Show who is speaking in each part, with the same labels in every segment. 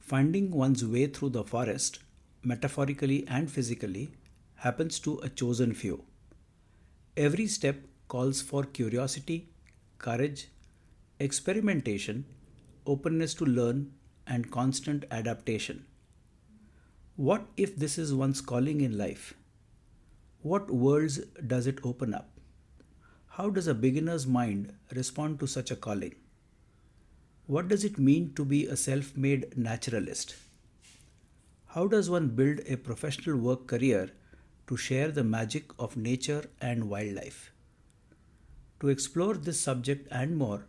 Speaker 1: Finding one's way through the forest, metaphorically and physically, happens to a chosen few. Every step calls for curiosity, courage, experimentation, openness to learn, and constant adaptation. What if this is one's calling in life? What worlds does it open up? How does a beginner's mind respond to such a calling? What does it mean to be a self made naturalist? How does one build a professional work career to share the magic of nature and wildlife? To explore this subject and more,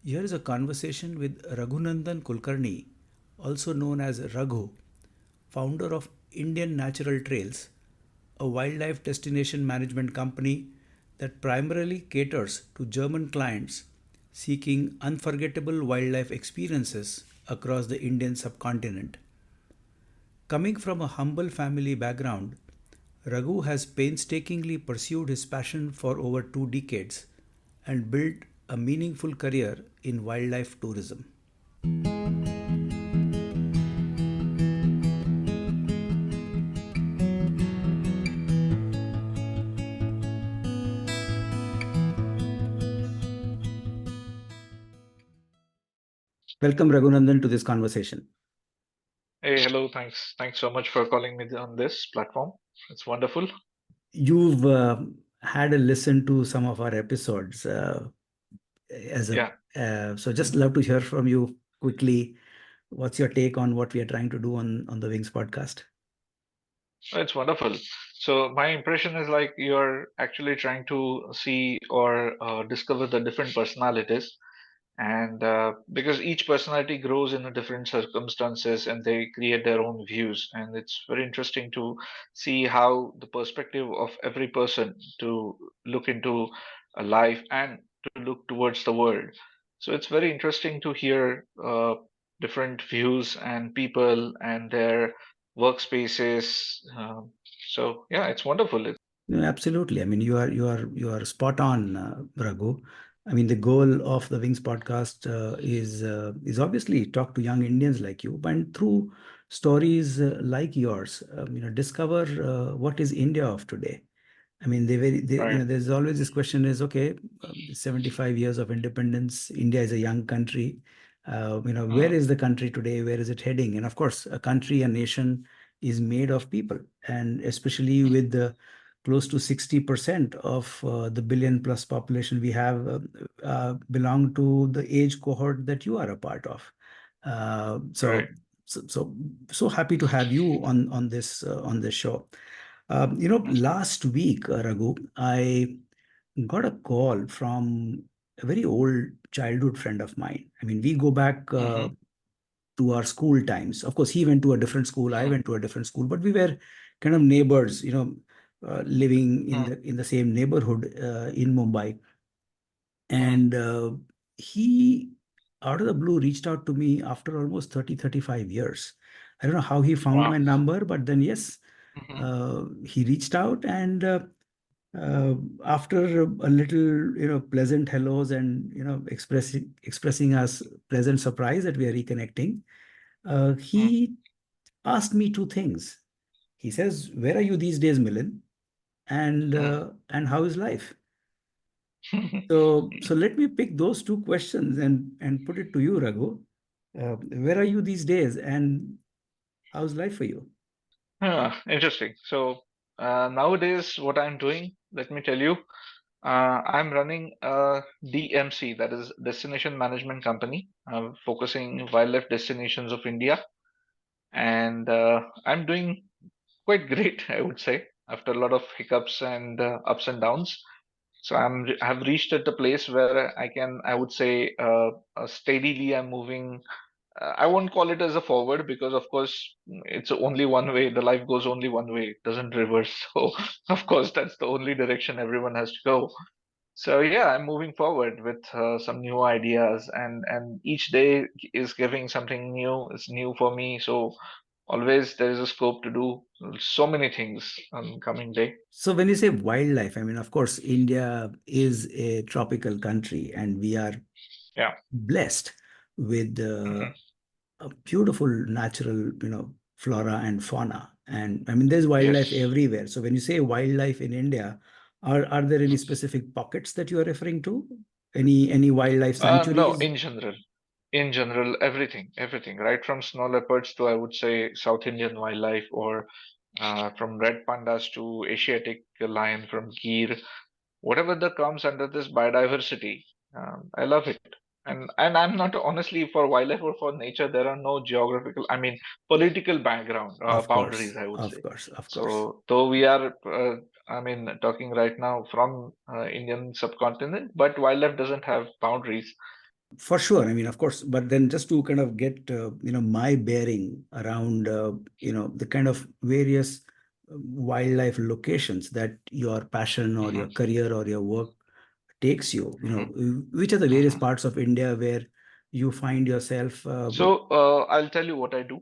Speaker 1: here is a conversation with Raghunandan Kulkarni, also known as Raghu, founder of Indian Natural Trails, a wildlife destination management company that primarily caters to German clients seeking unforgettable wildlife experiences across the Indian subcontinent. Coming from a humble family background, Raghu has painstakingly pursued his passion for over 2 decades and built a meaningful career in wildlife tourism. Welcome, Raghunandan, to this conversation.
Speaker 2: Hey, hello. Thanks. Thanks so much for calling me on this platform. It's wonderful.
Speaker 1: You've had a listen to some of our episodes as a
Speaker 2: Yeah,
Speaker 1: so just love to hear from you quickly. What's your take on what we are trying to do on the Wings podcast?
Speaker 2: it's wonderful. So my impression is like you're actually trying to see or discover the different personalities, and because each personality grows in a different circumstances and they create their own views, and it's very interesting to see how the perspective of every person to look into a life and to look towards the world. So it's very interesting to hear different views and people and their workspaces. So yeah, it's wonderful.
Speaker 1: No, absolutely. I mean, you are spot on, Raghu. I mean, the goal of the Wings podcast is obviously talk to young Indians like you, but through stories like yours, discover what is India of today. I mean,
Speaker 2: Right.
Speaker 1: there's always this question is, okay, 75 years of independence, India is a young country. Where
Speaker 2: Mm,
Speaker 1: is the country today? Where is it heading? And of course, a country, a nation is made of people. And especially
Speaker 2: mm,
Speaker 1: with the close to 60% of the billion plus population we have belong to the age cohort that you are a part of. Uh,
Speaker 2: right.
Speaker 1: so, so happy to have you on this show. Last week, Raghu, I got a call from a very old childhood friend of mine. I mean, we go back
Speaker 2: Mm-hmm.
Speaker 1: to our school times. Of course, he went to a different school, I
Speaker 2: Mm,
Speaker 1: went to a different school, but we were kind of neighbors, living in
Speaker 2: mm,
Speaker 1: the same neighborhood in Mumbai.
Speaker 2: mm.
Speaker 1: And he, out of the blue, reached out to me after almost 30, 35 years. I don't know how he found
Speaker 2: Wow.
Speaker 1: my number, but then yes,
Speaker 2: Mm-hmm.
Speaker 1: he reached out, and uh, after a little, pleasant hellos and expressing us pleasant surprise that we are reconnecting,
Speaker 2: Mm,
Speaker 1: he asked me two things. He says, "Where are you these days, Milind? And how is life?"
Speaker 2: mm.
Speaker 1: So let me pick those two questions and put it to you, Raghu. Where are you these days, and how's life for you?
Speaker 2: Interesting. So nowadays, what I'm doing, let me tell you, I'm running a DMC, that is Destination Management Company, focusing wildlife destinations of India, and I'm doing quite great, I would say, after a lot of hiccups and ups and downs. So I've reached at a place where I would say, steadily I'm moving. I won't call it as a forward because, of course, it's only one way. The life goes only one way. It doesn't reverse. So, of course, that's the only direction everyone has to go. So, yeah, I'm moving forward with some new ideas, and each day is giving something new. It's new for me. So, always there is a scope to do so many things on coming day.
Speaker 1: So when you say wildlife, I mean, of course, India is a tropical country, and we are
Speaker 2: Yeah.
Speaker 1: blessed with
Speaker 2: Hmm.
Speaker 1: a beautiful natural, flora and fauna. And I mean, there's wildlife
Speaker 2: Yes.
Speaker 1: everywhere. So when you say wildlife in India, are there any specific pockets that you are referring to? Any wildlife
Speaker 2: No,
Speaker 1: sanctuaries?
Speaker 2: in general, everything, right from snow leopards to, I would say, South Indian wildlife, or from red pandas to Asiatic lion, from Gir, whatever that comes under this biodiversity. I love it. And I'm not, honestly, for wildlife or for nature, there are no geographical, I mean, political background
Speaker 1: Of
Speaker 2: boundaries,
Speaker 1: course,
Speaker 2: I would
Speaker 1: of
Speaker 2: say.
Speaker 1: course, of course.
Speaker 2: So though we are, I mean, talking right now from Indian subcontinent, but wildlife doesn't have boundaries.
Speaker 1: For sure. I mean, of course, but then just to kind of get, my bearing around, the kind of various wildlife locations that your passion or your
Speaker 2: Hmm.
Speaker 1: career or your work takes you,
Speaker 2: Hmm.
Speaker 1: which are the various
Speaker 2: Hmm.
Speaker 1: parts of India where you find yourself,
Speaker 2: So I'll tell you what I do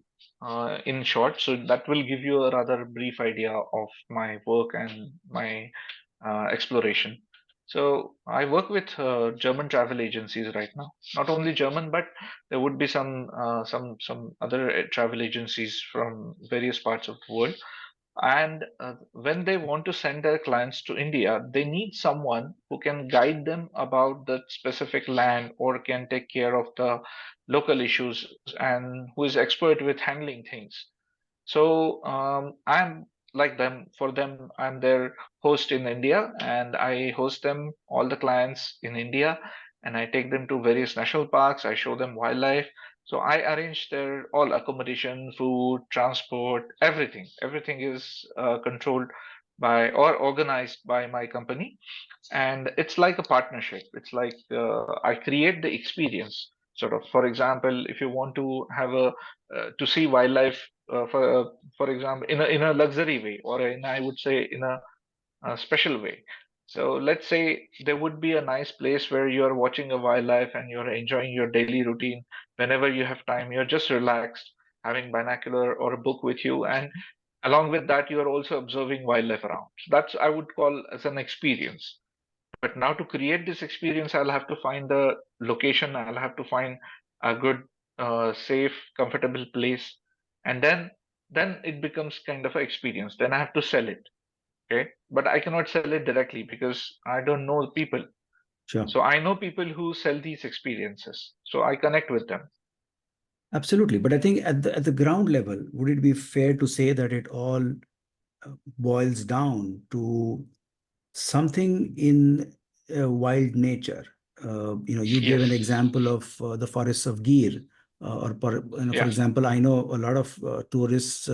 Speaker 2: in short. So that will give you a rather brief idea of my work and my exploration. So I work with German travel agencies right now. Not only German, but there would be some other travel agencies from various parts of the world. And when they want to send their clients to India, they need someone who can guide them about the specific land or can take care of the local issues and who is expert with handling things. So I'm like them. For them, I'm their host in India, and I host them, all the clients in India, and I take them to various national parks. I show them wildlife. So I arrange their all accommodation, food, transport, everything. Everything is controlled by or organized by my company, and it's like a partnership. It's like I create the experience, sort of. For example, if you want to have a to see wildlife, for example, in a luxury way, or in, I would say, in a special way. So let's say there would be a nice place where you are watching a wildlife and you're enjoying your daily routine. Whenever you have time, you're just relaxed, having binocular or a book with you, and along with that you are also observing wildlife around. So that's, I would call, as an experience. But now to create this experience, I'll have to find the location, I'll have to find a good, safe, comfortable place, and then it becomes kind of an experience. Then I have to sell it, okay? But I cannot sell it directly because I don't know people.
Speaker 1: sure.
Speaker 2: So I know people who sell these experiences, so I connect with them.
Speaker 1: Absolutely. But I think at the ground level, would it be fair to say that it all boils down to something in wild nature? You gave an
Speaker 2: Yes.
Speaker 1: example of the forests of Gir, for
Speaker 2: Yeah.
Speaker 1: example, I know a lot of tourists,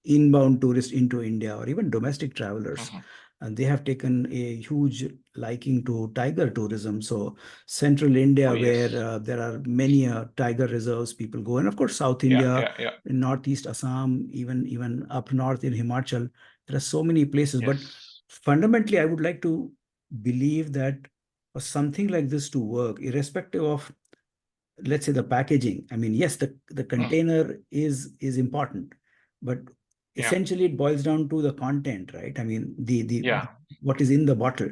Speaker 1: inbound tourists into India, or even domestic travelers,
Speaker 2: Hmm.
Speaker 1: and they have taken a huge liking to tiger tourism. So central
Speaker 2: Oh
Speaker 1: India, where
Speaker 2: yes.
Speaker 1: there are many tiger reserves, people go, and of course South
Speaker 2: Yeah,
Speaker 1: India,
Speaker 2: yeah, yeah.
Speaker 1: in northeast Assam, even up north in Himachal, there are so many places. But
Speaker 2: Yes.
Speaker 1: fundamentally, I would like to believe that for something like this to work, irrespective of, let's say, the packaging. I mean, yes, the
Speaker 2: Mm.
Speaker 1: container is important, but
Speaker 2: Yeah,
Speaker 1: essentially it boils down to the content, right? I mean, the
Speaker 2: yeah.
Speaker 1: what is in the bottle.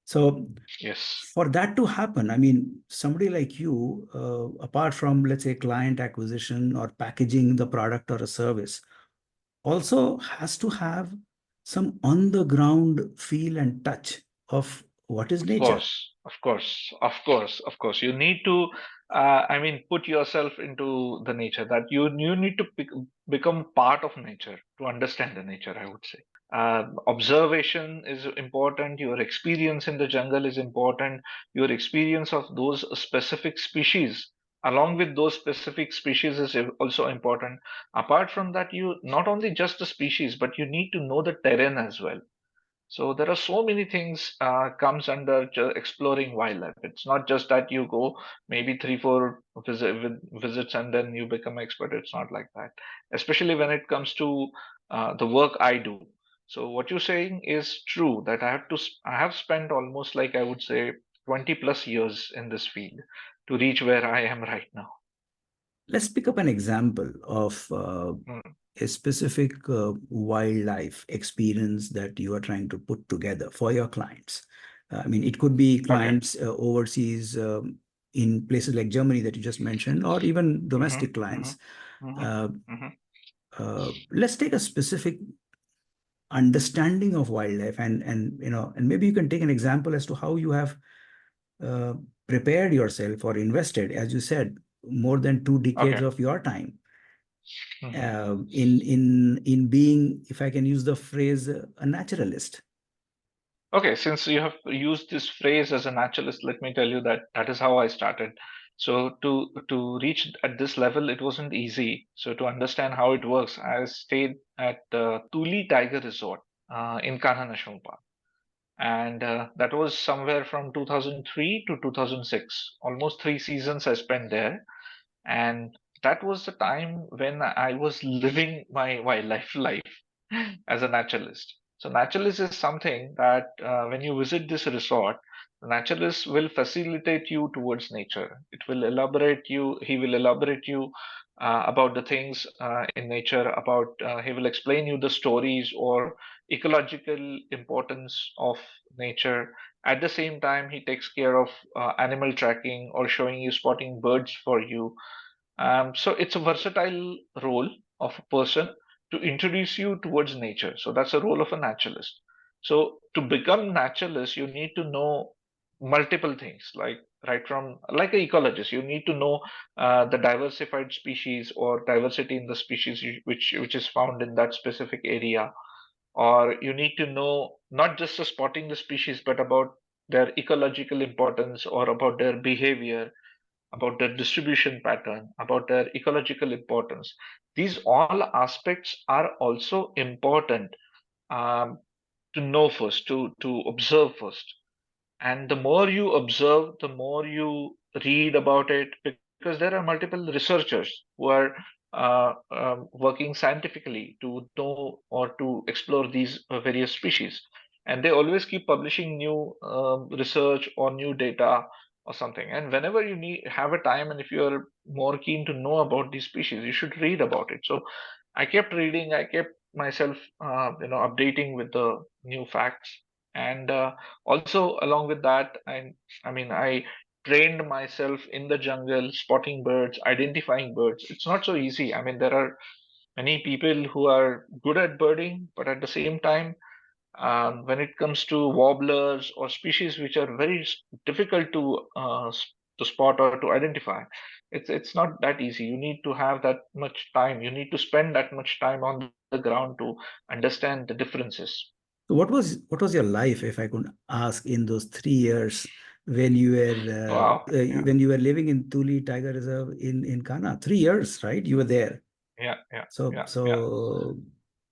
Speaker 1: So
Speaker 2: Yes.
Speaker 1: for that to happen, I mean, somebody like you, apart from, let's say, client acquisition or packaging the product or a service, also has to have some on the ground feel and touch of what is
Speaker 2: Of
Speaker 1: nature.
Speaker 2: course, of course, of course, of course. You need to, I mean, put yourself into the nature. That you need to become part of nature to understand the nature, I would say. Observation is important. Your experience in the jungle is important. Your experience of those specific species, along with those specific species, is also important. Apart from that, you not only just the species, but you need to know the terrain as well. So there are so many things comes under exploring wildlife. It's not just that you go maybe three, four visits and then you become expert. It's not like that. Especially when it comes to the work I do. So what you're saying is true that I have spent almost, like, I would say, 20 plus years in this field to reach where I am right now.
Speaker 1: Let's pick up an example of
Speaker 2: Mm.
Speaker 1: a specific wildlife experience that you are trying to put together for your clients. I mean, it could be
Speaker 2: Okay.
Speaker 1: clients overseas, in places like Germany that you just mentioned, or even
Speaker 2: Mm-hmm.
Speaker 1: domestic
Speaker 2: Mm-hmm.
Speaker 1: clients.
Speaker 2: Mm-hmm.
Speaker 1: Uh,
Speaker 2: Mm-hmm.
Speaker 1: let's take a specific understanding of wildlife, and maybe you can take an example as to how you have uh, prepared yourself or invested, as you said, more than 2 decades
Speaker 2: Okay.
Speaker 1: of your time
Speaker 2: Mm-hmm.
Speaker 1: in being, if I can use the phrase, a naturalist.
Speaker 2: Okay, since you have used this phrase as a naturalist, let me tell you that that is how I started. So to reach at this level, it wasn't easy. So to understand how it works, I stayed at Tuli Tiger Resort in Kanha National Park, and that was somewhere from 2003 to 2006. Almost 3 seasons I spent there, and that was the time when I was living my wildlife life as a naturalist. So naturalist is something that when you visit this resort, the naturalist will facilitate you towards nature. It will elaborate you. He will elaborate you about the things in nature. About he will explain you the stories or ecological importance of nature. At the same time, he takes care of animal tracking or showing you spotting birds for you. So it's a versatile role of a person to introduce you towards nature. So that's a role of a naturalist. So to become naturalist, you need to know multiple things, like right from like an ecologist, you need to know the diversified species or diversity in the species which is found in that specific area, or you need to know not just the spotting the species, but about their ecological importance or about their behavior, about their distribution pattern, about their ecological importance. These all aspects are also important um, to know first, to observe first. And the more you observe, the more you read about it, because there are multiple researchers who are working scientifically to know or to explore these various species. And they always keep publishing new research or new data or something. And whenever you need have a time, and if you are more keen to know about these species, you should read about it. So I kept reading, I kept myself, updating with the new facts. And also, along with that, I trained myself in the jungle, spotting birds, identifying birds. It's not so easy. I mean, there are many people who are good at birding, but at the same time, when it comes to warblers or species which are very difficult to spot or to identify, it's not that easy. You need to have that much time. You need to spend that much time on the ground to understand the differences.
Speaker 1: So what was your life, if I could ask, in those 3 years when you were
Speaker 2: Wow. Yeah.
Speaker 1: when you were living in Tuli Tiger Reserve in Kana? 3 years, right? You were there.
Speaker 2: Yeah. Yeah.
Speaker 1: So
Speaker 2: Yeah. Yeah.
Speaker 1: so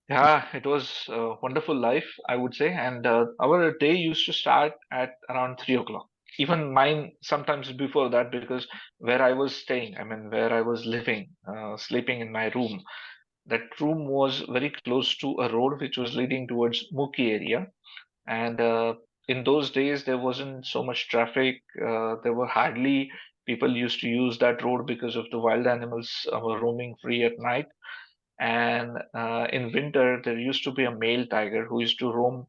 Speaker 2: Yeah, it was a wonderful life, I would say. And our day used to start at around 3 o'clock. Even mine sometimes before that, because where I was staying, I mean, where I was living, sleeping in my room, that room was very close to a road which was leading towards Muki area. And in those days, there wasn't so much traffic. There were hardly people used to use that road because of the wild animals were roaming free at night. And in winter, there used to be a male tiger who used to roam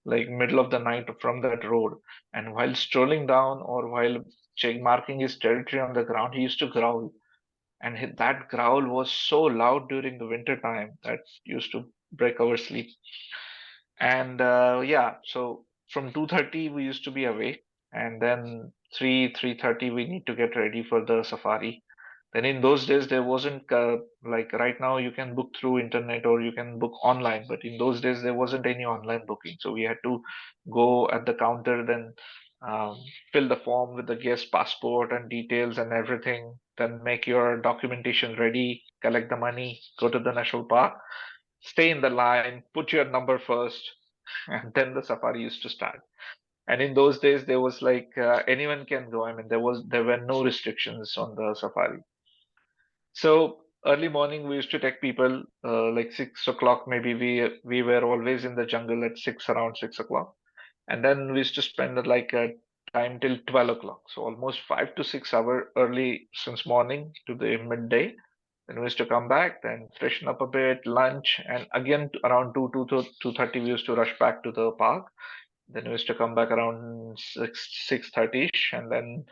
Speaker 2: like middle of the night from that road. And while strolling down or while marking his territory on the ground, he used to growl. And that growl was so loud during the winter time that used to break our sleep. And yeah, so from 2:30 we used to be awake, and then 3:30 we need to get ready for the safari. Then in those days there wasn't like right now you can book through internet or you can book online, but in those days there wasn't any online booking. So we had to go at the counter, then um, fill the form with the guest passport and details and everything, then make your documentation ready, collect the money, go to the national park, stay in the line, put your number first, and then the safari used to start. And in those days, there was like anyone can go. I mean, there were no restrictions on the safari. So early morning, we used to take people like 6 o'clock. Maybe we were always in the jungle at six, around 6 o'clock, and then we used to spend like a time till 12 o'clock. So almost 5 to 6 hour early since morning to the midday. Then we used to come back, then freshen up a bit, lunch, and again around 2:30 we used to rush back to the park. Then we used to come back around 6:30ish, and then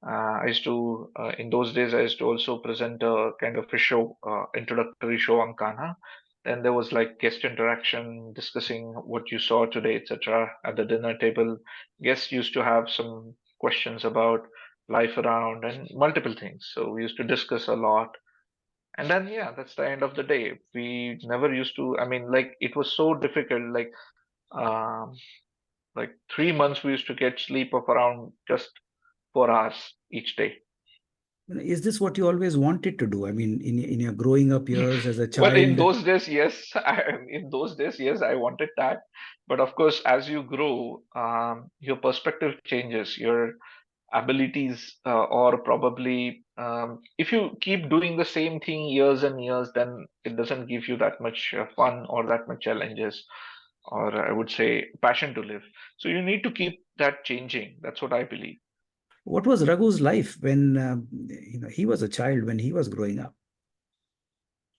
Speaker 2: I used to, in those days, I used to also present a kind of a show, introductory show on Kana. Then there was like guest interaction, discussing what you saw today, etc. At the dinner table, guests used to have some questions about life around and multiple things. So we used to discuss a lot. And then, yeah, that's the end of the day. We never used to, I mean, like it was so difficult. Um, like 3 months, we used to get sleep of around just 4 hours each day.
Speaker 1: Is this what you always wanted to do? I mean, in your growing up years as a
Speaker 2: Well, in
Speaker 1: child,
Speaker 2: those days, yes. In those days, yes, I wanted that. But of course, as you grow, your perspective changes, your abilities, or probably if you keep doing the same thing years and years, then it doesn't give you that much fun or that much challenges, or I would say passion to live. So you need to keep that changing. That's what I believe.
Speaker 1: what was Raghu's life when he was a child when he was growing up?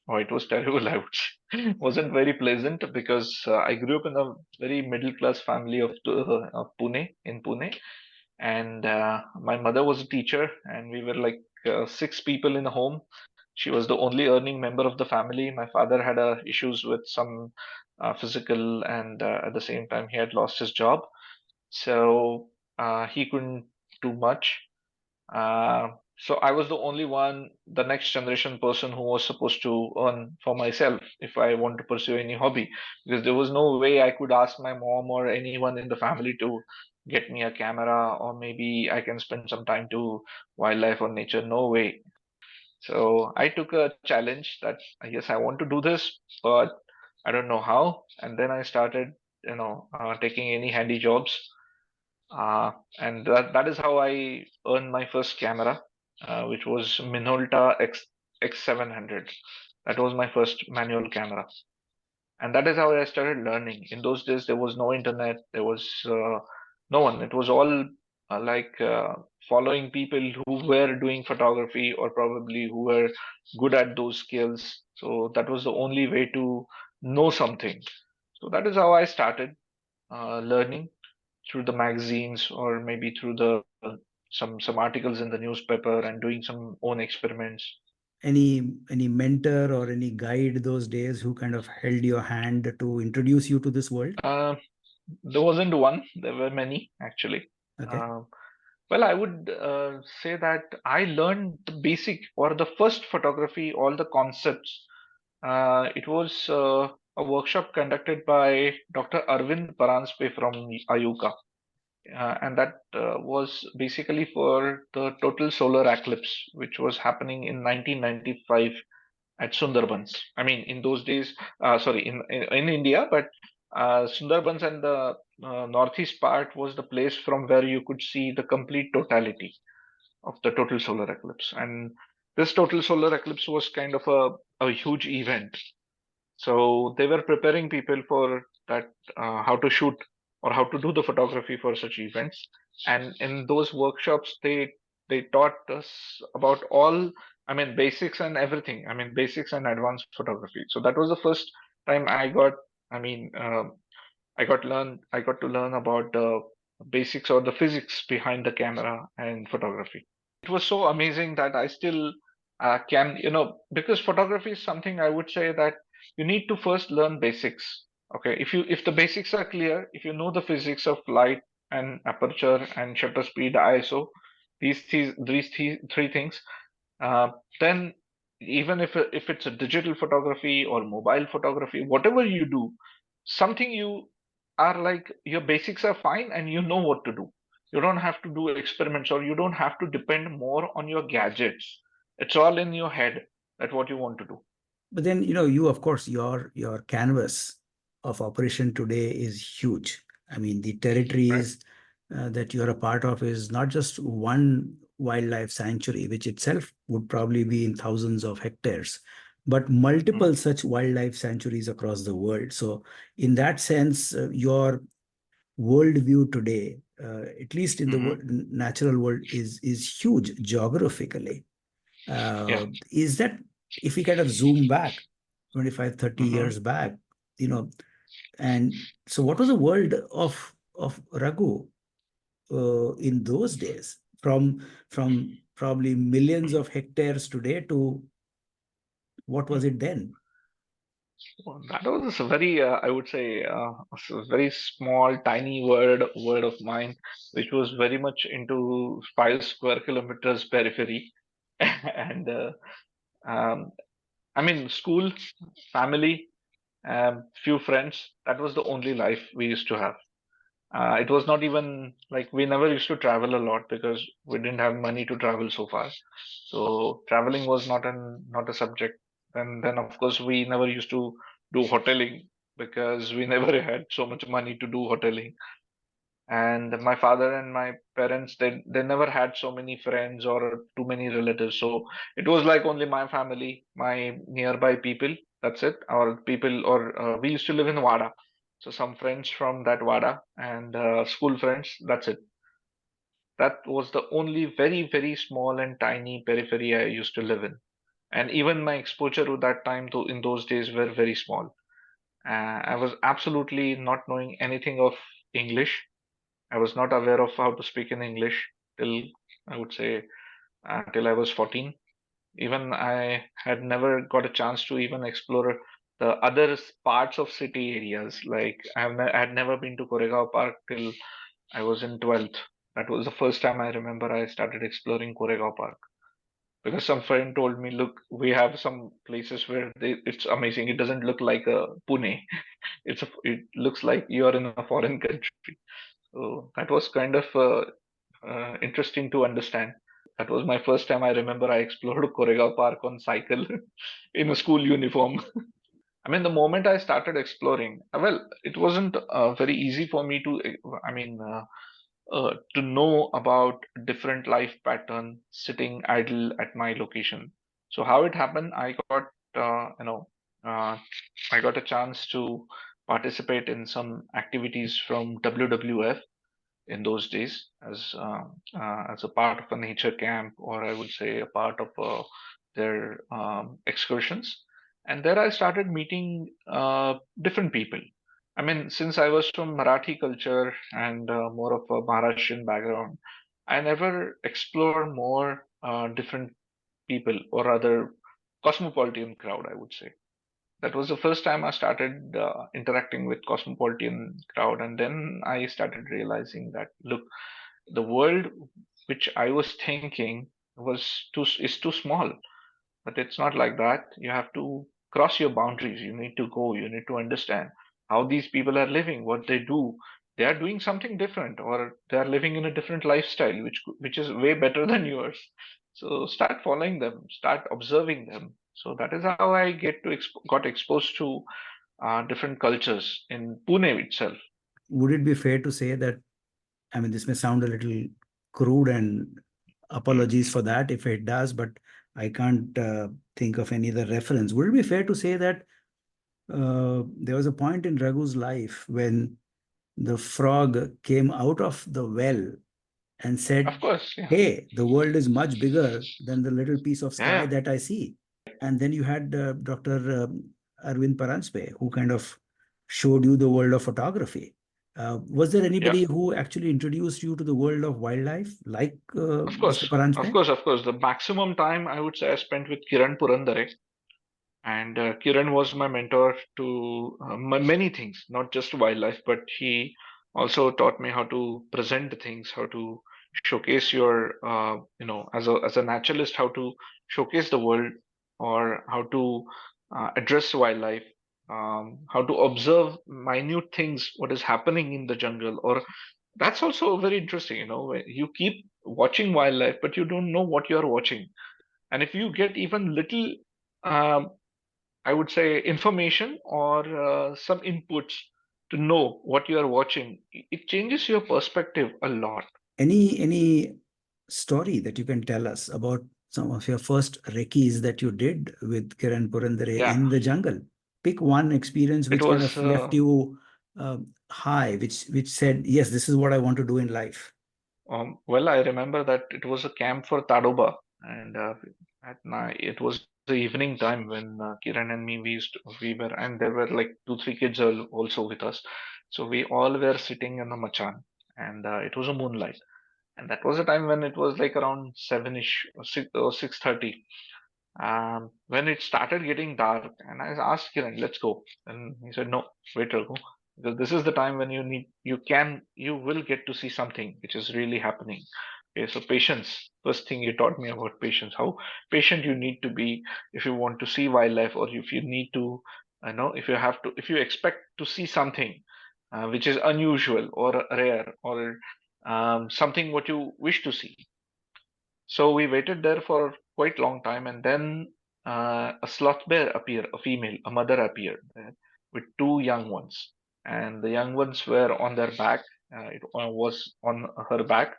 Speaker 2: Oh, it was terrible, I would say. Wasn't very pleasant because I grew up in a very middle class family of Pune, in Pune, and my mother was a teacher, and we were like six people in a home. She was the only earning member of the family. My father had issues with some physical, and at the same time, he had lost his job, so he couldn't do much. So I was the only one, the next generation person who was supposed to earn for myself if I want to pursue any hobby, because there was no way I could ask my mom or anyone in the family to get me a camera, or maybe I can spend some time to wildlife or nature. No way. So I took a challenge that yes, I want to do this, but I don't know how. And then I started, taking any handy jobs, uh, and that is how I earned my first camera, which was Minolta X700. That was my first manual camera, and that is how I started learning. In those days, there was no internet, there was no one. It was all following people who were doing photography or probably who were good at those skills. So that was the only way to know something. So that is how I started learning through the magazines or maybe through the some articles in the newspaper and doing some own experiments.
Speaker 1: Any mentor or any guide those days who kind of held your hand to introduce you to this world?
Speaker 2: Uh, there wasn't one, there were many actually.
Speaker 1: Okay.
Speaker 2: Uh, well, I would say that I learned the basic or the first photography, all the concepts. It was a workshop conducted by Dr. Arvind Paranspe from Ayuka. And that was basically for the total solar eclipse, which was happening in 1995 at Sundarbans. I mean, in those days, sorry, in India, but Sundarbans and the northeast part was the place from where you could see the complete totality of the total solar eclipse. And this total solar eclipse was kind of a huge event. So they were preparing people for that, how to shoot or how to do the photography for such events. And in those workshops, they taught us about all, I mean, basics and everything. I mean, basics and advanced photography. So that was the first time I mean, I got to learn about the basics or the physics behind the camera and photography. It was so amazing that I still can, because photography is something I would say that you need to first learn basics. Okay, if the basics are clear, if you know the physics of light and aperture and shutter speed, ISO, three things, uh, then even if it's a digital photography or mobile photography, whatever you do, something you are like your basics are fine and you know what to do. You don't have to do experiments or you don't have to depend more on your gadgets. It's all in your head that what you want to do.
Speaker 1: But then, you, of course, your canvas of operation today is huge. I mean, the
Speaker 2: Right.
Speaker 1: territories that you're a part of is not just one wildlife sanctuary, which itself would probably be in thousands of hectares, but
Speaker 2: Mhm.
Speaker 1: multiple such wildlife sanctuaries across the world. So, in that sense, your worldview today, at least in the
Speaker 2: Mhm.
Speaker 1: natural world, is huge geographically.
Speaker 2: Yeah.
Speaker 1: Is that, if we kind of zoom back 25, 30
Speaker 2: Mhm.
Speaker 1: years back, you know, and so what was the world of Raghu in those days? From probably millions of hectares today to what was
Speaker 2: Hmm.
Speaker 1: it then?
Speaker 2: Well, that was a very, I would say, a very small, tiny word of mine, which was very much into 5 square kilometers periphery, and um, I mean, school, family, few friends. That was the only life we used to have. It was not even like we never used to travel a lot because we didn't have money to travel so far. So traveling was not a subject. And then of course we never used to do hoteling because we never had so much money to do hoteling. And my father and my parents, they never had so many friends or too many relatives. So it was like only my family, my nearby people. That's it. Or people, or we used to live in Wada. So some friends from that Wada and school friends. That's it. That was the only very, very small and tiny periphery I used to live in. And even my exposure to that time, to in those days, were very small. I was absolutely not knowing anything of English. I was not aware of how to speak in English till, I would say, till I was 14. Even I had never got a chance to even explore the other parts of city areas. Like I had never been to Koregaon Park till I was in 12th. That was the first time I remember I started exploring Koregaon Park. Because some friend told me, look, we have some places where it's amazing. It doesn't look like a Pune. It looks like you are in a foreign country. So that was kind of interesting to understand. That was my first time I remember I explored Koregaon Park on cycle in a school uniform. I mean, the moment I started exploring, well, it wasn't very easy for me to, to know about different life pattern sitting idle at my location. So how it happened, uh, you know, uh, I got a chance to participate in some activities from WWF in those days as a part of a nature camp, or I would say a part of their excursions. And there I started meeting different people. I mean, since I was from Marathi culture and more of a Maharashtrian background, I never explored more different people, or rather cosmopolitan crowd, I would say. That was the first time I started interacting with cosmopolitan crowd, and then I started realizing that, look, the world which I was thinking is too small. But it's not like that. You have to cross your boundaries. You need to go. You need to understand how these people are living, what they do. They are doing something different, or they are living in a different lifestyle, which is way better than yours. So start following them, start observing them. So that is how I got exposed to different cultures in Pune itself.
Speaker 1: Would it be fair to say that, I mean, this may sound a little crude, and apologies for that if it does, but I can't think of any other reference. Would it be fair to say that there was a point in Raghu's life when the frog came out of the well and
Speaker 2: Of
Speaker 1: said,
Speaker 2: course, yeah,
Speaker 1: "Hey, the world is much bigger than the little piece of
Speaker 2: yeah,
Speaker 1: sky
Speaker 2: yeah,
Speaker 1: that I see." And then you had Dr. Arvind Paranspe, who kind of showed you the world of photography. Was there
Speaker 2: yeah.
Speaker 1: anybody who actually introduced you to the world of wildlife, like Mr.
Speaker 2: Of
Speaker 1: Paranspe?
Speaker 2: course, of course. The maximum time I would say I spent with Kiran Purandare. And Kiran was my mentor to many things, not just wildlife, but he also taught me how to present things, how to showcase as a naturalist, how to showcase the world, or how to address wildlife, how to observe minute things, what is happening in the jungle, or that's also very interesting. When you keep watching wildlife, but you don't know what you're watching, and if you get even little um, I would say information or some inputs to know what you are watching. It changes your perspective a lot.
Speaker 1: Any story that you can tell us about some of your first recce's that you did with Kiran Purandare
Speaker 2: Yeah,
Speaker 1: in the jungle? Pick one experience
Speaker 2: it
Speaker 1: which kind
Speaker 2: was.
Speaker 1: of left you high, which said, "Yes, this is what I want to do in life."
Speaker 2: Well, I remember that it was a camp for Tadoba, and at night it was the evening time when Kiran and me we were, and there were like 2 3 kids also with us. So we all were sitting in the machan, and it was a moonlight. And that was a time when it was like around 7ish or 6:30. When it started getting dark, and I asked Kiran, "Let's go," and he said, "No, wait, Raghu, because this is the time when you will get to see something which is really happening." Okay, so patience. First thing you taught me about patience, how patient you need to be if you want to see wildlife, or if you need to, if you expect to see something which is unusual or rare, or something what you wish to see. So we waited there for quite long time, and then a sloth bear appeared, a female, a mother appeared there with two young ones, and the young ones were on their back. It was on her back,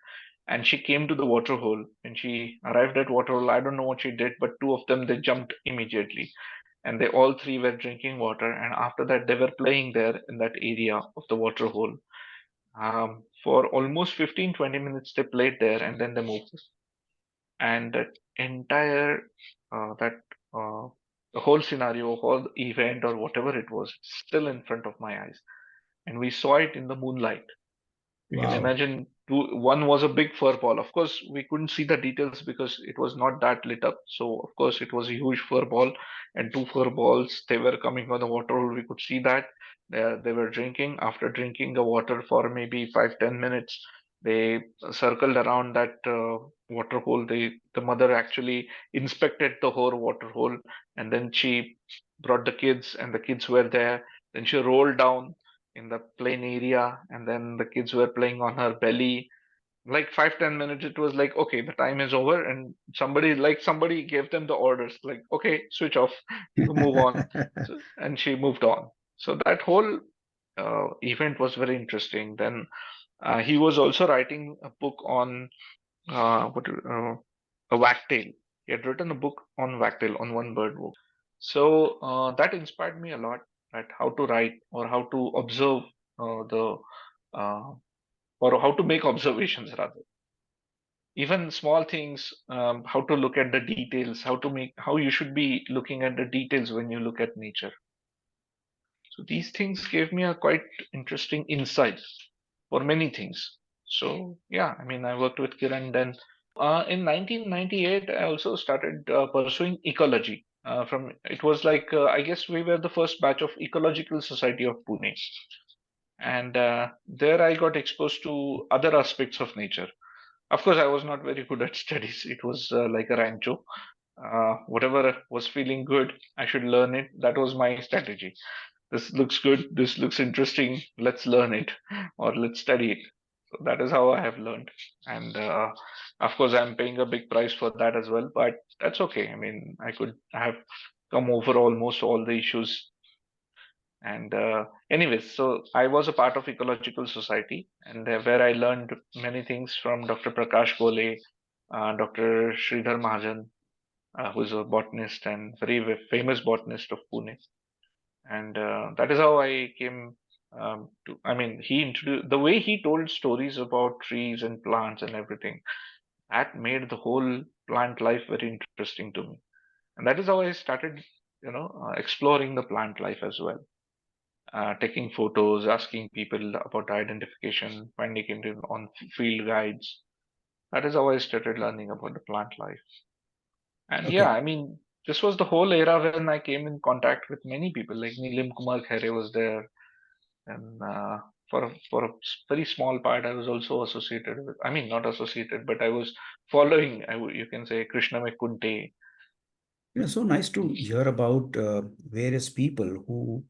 Speaker 2: and she came to the water hole. When she arrived at water hole, I don't know what she did, but two of them they jumped immediately, and they all three were drinking water. And after that, they were playing there in that area of the water hole. For almost 15-20 minutes, they played there, and then they moved, and that entire that uh, the whole scenario, whole event or whatever it was, still in front of my eyes, and we saw it in the moonlight. You can
Speaker 1: Wow.
Speaker 2: imagine one was a big fur ball. Of course, we couldn't see the details because it was not that lit up. So, of course, it was a huge fur ball, and two fur balls, they were coming on the water hole. We could see that. They were drinking. After drinking the water for maybe 5-10 minutes, they circled around that water hole. The mother actually inspected the whole water hole, and then she brought the kids, and the kids were there. Then she rolled down in the plain area, and then the kids were playing on her belly. Like 5-10 minutes, it was like, okay, the time is over, and somebody gave them the orders, like, okay, switch off, you move on. So, and she moved on. So that whole event was very interesting. Then he was also writing a book on what a wagtail. He had written a book on wagtail, on one bird book. So that inspired me a lot, at how to write or how to observe the uh, or how to make observations rather. Even small things, how to look at the details, how you should be looking at the details when you look at nature. So these things gave me a quite interesting insight for many things. So yeah, I mean, I worked with Kiran then. In 1998, I also started pursuing ecology. From it was like I guess we were the first batch of Ecological Society of Pune, and there I got exposed to other aspects of nature. Of course, I was not very good at studies. It was like a rancho. Whatever was feeling good, I should learn it. That was my strategy. This looks good, this looks interesting, let's learn it, or let's study it. So that is how I have learned. And of course, I'm paying a big price for that as well, but that's okay. I mean, I could have come over almost all the issues. And anyways, so I was a part of Ecological Society, and where I learned many things from Dr. Prakash Gole, Dr. Sridhar Mahajan, who is a botanist and very famous botanist of Pune. And that is how I came to. I mean, he introduced the way he told stories about trees and plants and everything. That made the whole plant life very interesting to me, and that is how I started, exploring the plant life as well. Taking photos, asking people about identification, finding it on field guides. That is how I started learning about the plant life. And yeah,
Speaker 1: Okay.
Speaker 2: I mean, this was the whole era when I came in contact with many people. Like Neelam Kumar Khere was there, and for a very small part, I was also associated with. I mean, not associated, but I was following. You can say Krishna Mekunte.
Speaker 1: So nice to hear about various people who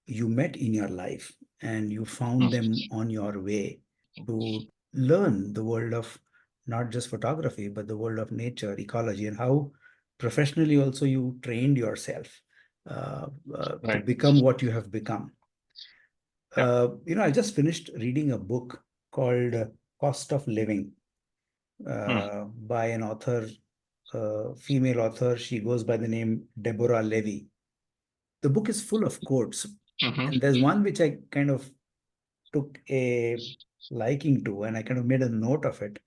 Speaker 1: you met in your life and you found
Speaker 2: Mm,
Speaker 1: them on your way to learn the world of not just photography, but the world of nature, ecology, and how professionally also you trained yourself to
Speaker 2: right.
Speaker 1: become what you have become.
Speaker 2: Yeah.
Speaker 1: I just finished reading a book called Cost of Living
Speaker 2: Mm,
Speaker 1: by an author, female author. She goes by the name Deborah Levy. The book is full of quotes,
Speaker 2: hmm
Speaker 1: and there's one which I kind of took a liking to, and I kind of made a note of it.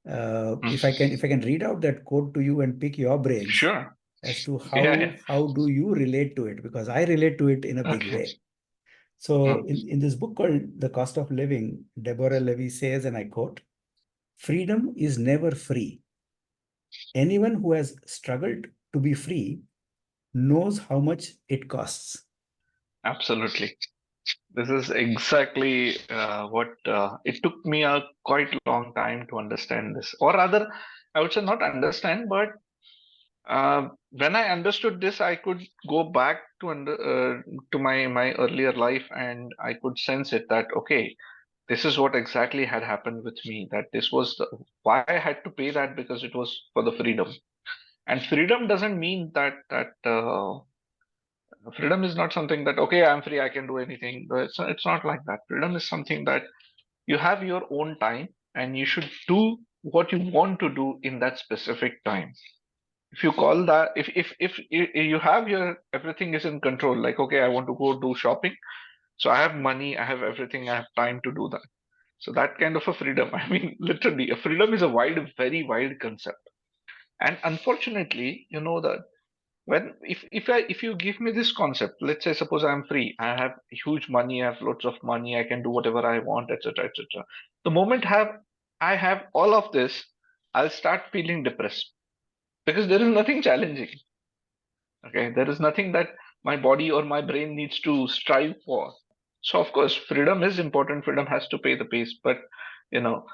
Speaker 2: mm.
Speaker 1: If I can read out that quote to you and pick your brains
Speaker 2: Sure.
Speaker 1: as to
Speaker 2: Yeah,
Speaker 1: how
Speaker 2: yeah.
Speaker 1: how do you relate to it, because I relate to it in a big
Speaker 2: Okay.
Speaker 1: way. So
Speaker 2: Mm,
Speaker 1: in this book called The Cost of Living, Deborah Levy says, and I quote, Freedom is never free. Anyone who has struggled to be free knows how much it costs.
Speaker 2: Absolutely. This is exactly what it took me a quite long time to understand this, or rather, I would say not understand, but when I understood this, I could go back to my earlier life, and I could sense it that okay, this is what exactly had happened with me. That this was why I had to pay that, because it was for the freedom. And freedom doesn't mean that freedom is not something that okay, I'm free, I can do anything. It's not like that. Freedom is something that you have your own time, and you should do what you want to do in that specific time. If you call that, if you have your everything is in control, like okay, I want to go do shopping, so I have money, I have everything, I have time to do that. So that kind of a freedom, I mean, literally, a freedom is a wide, very wide concept. And unfortunately, you know that when if you give me this concept, let's say suppose I'm free, I have huge money, I have lots of money, I can do whatever I want, etc., etc. The moment have I have all of this, I'll start feeling depressed because there is nothing challenging. Okay, there is nothing that my body or my brain needs to strive for. So of course, freedom is important. Freedom has to pay the pace, but you know,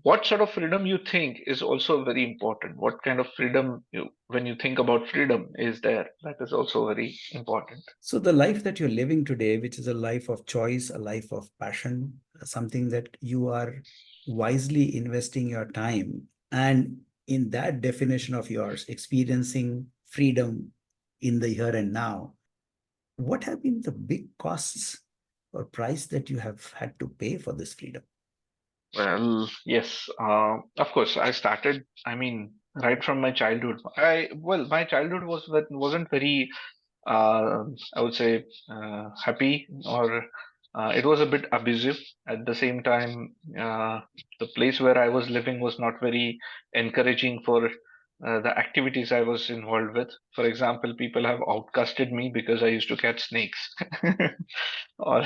Speaker 2: what sort of freedom you think is also very important. What kind of freedom you, when you think about freedom, is there? That is also very important.
Speaker 1: So, the life that you're living today, which is a life of choice, a life of passion, something that you are wisely investing your time, and in that definition of yours, experiencing freedom in the here and now, what have been the big costs or price that you have had to pay for this freedom?
Speaker 2: Well, yes, of course. I started. I mean, right from my childhood. My childhood wasn't very uh, I would say happy, or it was a bit abusive. At the same time, the place where I was living was not very encouraging for the activities I was involved with. For example, people have outcasted me because I used to catch snakes, or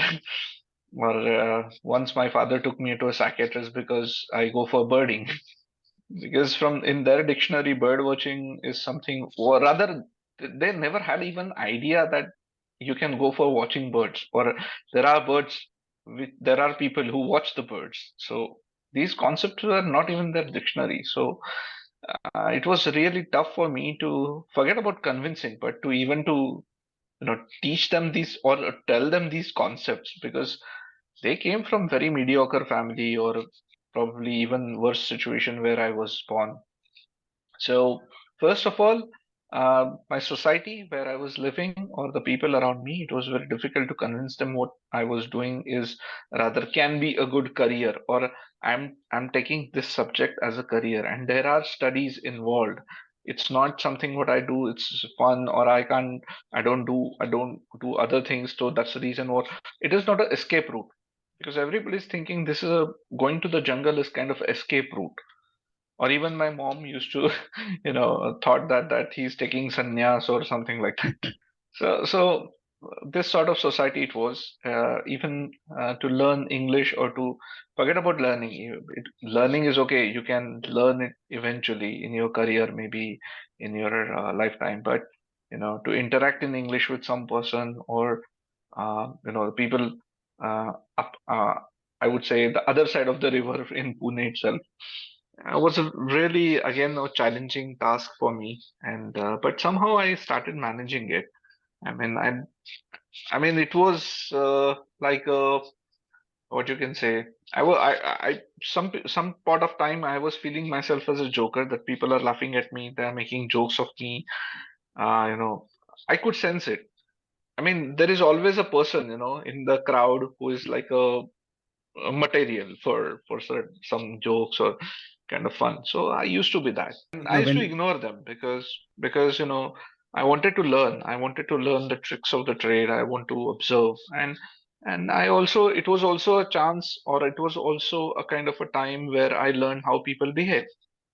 Speaker 2: once my father took me to a psychiatrist because I go for birding. Because from in their dictionary, bird watching is something, or rather, they never had even idea that you can go for watching birds, or there are birds, there are people who watch the birds. So these concepts were not even their dictionary. So it was really tough for me to forget about convincing, but to even to teach them these or tell them these concepts, because they came from very mediocre family, or probably even worse situation where I was born. So, first of all, my society where I was living, or the people around me, it was very difficult to convince them what I was doing is rather can be a good career, or I'm taking this subject as a career, and there are studies involved. It's not something what I do. It's fun, or I don't do other things. So that's the reason. What it is not an escape route, because everybody's thinking this is a going to the jungle is kind of escape route. Or even my mom used to thought that he's taking sannyas or something like that. So this sort of society it was, even to learn English, or to forget about learning. Learning is okay, you can learn it eventually in your career, maybe in your lifetime, but to interact in English with some person, or people up I would say the other side of the river in Pune itself, was a really again a challenging task for me, and but somehow I started managing it. I mean, I mean it was like what you can say. Some part of time I was feeling myself as a joker, that people are laughing at me, they are making jokes of me. I could sense it. I mean, there is always a person in the crowd who is like a material for some jokes or kind of fun. So I used to be that. And I
Speaker 1: Now,
Speaker 2: used to
Speaker 1: when
Speaker 2: ignore them because I wanted to learn. I wanted to learn the tricks of the trade. I want to observe, and I also it was also a chance, or it was also a kind of a time where I learned how people behave.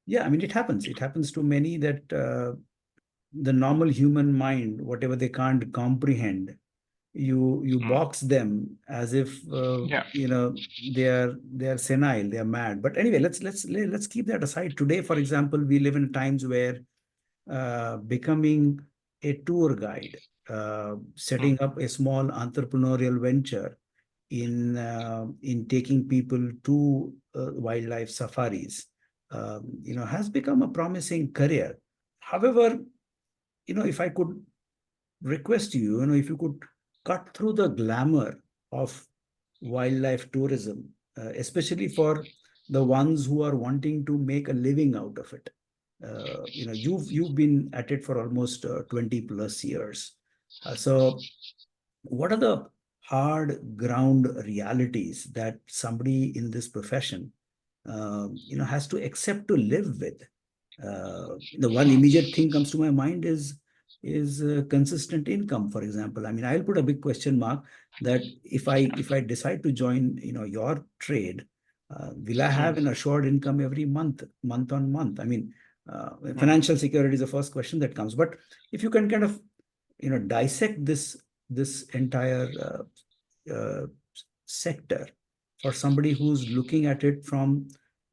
Speaker 1: yeah, I mean, it happens to many that the normal human mind, whatever they can't comprehend, you
Speaker 2: mm,
Speaker 1: box them as if
Speaker 2: yeah.
Speaker 1: they are senile, they are mad. But anyway, let's keep that aside. Today, for example, we live in times where becoming a tour guide,
Speaker 2: Mm,
Speaker 1: setting up a small entrepreneurial venture in taking people to wildlife safaris, has become a promising career. However, if I could request you, if you could cut through the glamour of wildlife tourism, especially for the ones who are wanting to make a living out of it. You've been at it for almost 20 plus years. So what are the hard ground realities that somebody in this profession has to accept to live with? The one
Speaker 2: mm,
Speaker 1: immediate thing comes to my mind is consistent income, for example. I mean, I'll put a big question mark that if I decide to join your trade, will I have
Speaker 2: mm,
Speaker 1: an assured income every month on month? I mean,
Speaker 2: mm.
Speaker 1: financial security is the first question that comes. But if you can kind of dissect this entire sector for somebody who's looking at it from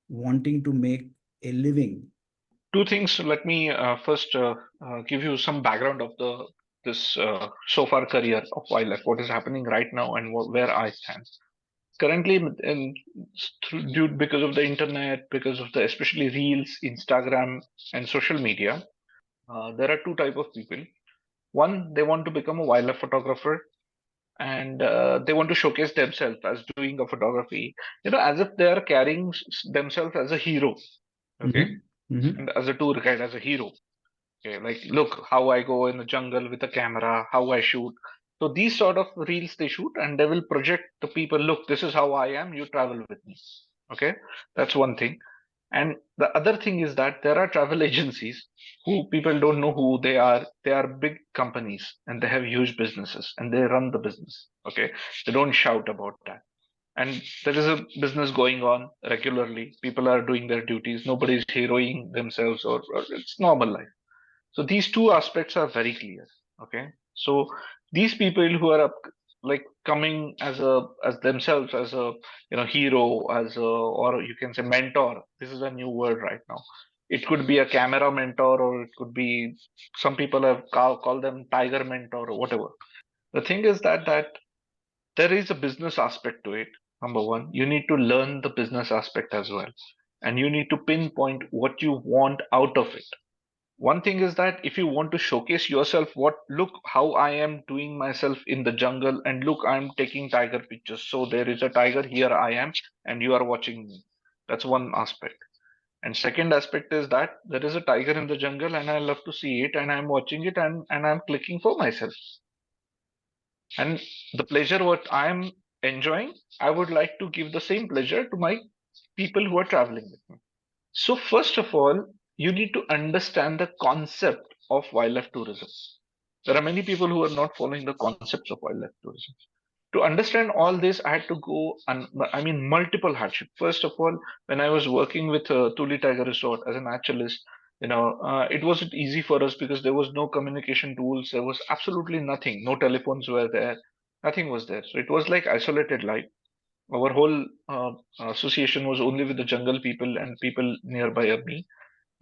Speaker 1: wanting to make a living.
Speaker 2: Two things. Let me first give you some background of the this so far career of wildlife. What is happening right now and where I stand currently. Because of the internet, because of the especially reels, Instagram, and social media, there are two type of people. One, they want to become a wildlife photographer, and they want to showcase themselves as doing a photography, as if they are carrying themselves as a hero. Okay.
Speaker 1: Mhm, mhm,
Speaker 2: And as a tour guide, as a hero. Okay, like look how I go in the jungle with a camera, how I shoot. So these sort of reels they shoot, and they will project the people. Look, this is how I am. You travel with me. Okay, that's one thing. And the other thing is that there are travel agencies who people don't know who they are. They are big companies and they have huge businesses and they run the business. Okay, they don't shout about that. And there is a business going on regularly. People are doing their duties. Nobody's heroing themselves, or it's normal life. So these two aspects are very clear. Okay. So these people who are like coming as themselves as a hero, as a, or you can say mentor. This is a new word right now. It could be a camera mentor, or it could be some people have call them tiger mentor or whatever. The thing is that there is a business aspect to it. Number one, you need to learn the business aspect as well, and you need to pinpoint what you want out of it. One thing is that if you want to showcase yourself, what look how I am doing myself in the jungle, and look, I'm taking tiger pictures. So there is a tiger, here I am, and you are watching me. That's one aspect. And second aspect is that there is a tiger in the jungle and I love to see it and I'm watching it, and I'm clicking for myself. And the pleasure what I'm enjoying, I would like to give the same pleasure to my people who are traveling with me. So, first of all, you need to understand the concept of wildlife tourism. There are many people who are not following the concepts of wildlife tourism. To understand all this, I had to go and I mean multiple hardship. First of all, when I was working with Tuli Tiger Resort as a naturalist, it wasn't easy for us because there was no communication tools. There was absolutely nothing. No telephones were there. Nothing was there. So it was like isolated life. Our whole association was only with the jungle people and people nearby me.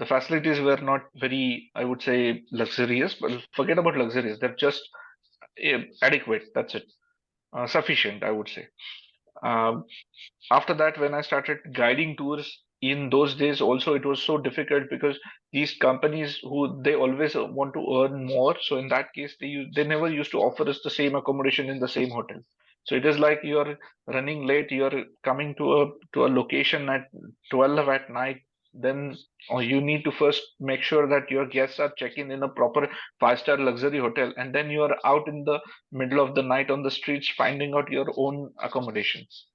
Speaker 2: The facilities were not very, I would say, luxurious, but forget about luxurious. They're just adequate. That's it. Sufficient, I would say. Um, After that, when I started guiding tours in those days, also it was so difficult because these companies who they always want to earn more. So in that case, they never used to offer us the same accommodation in the same hotel. So it is like you're running late, you're coming to a location at 12 at night. Then you need to first make sure that your guests are checking in a proper five-star luxury hotel, and then you are out in the middle of the night on the streets finding out your own accommodations.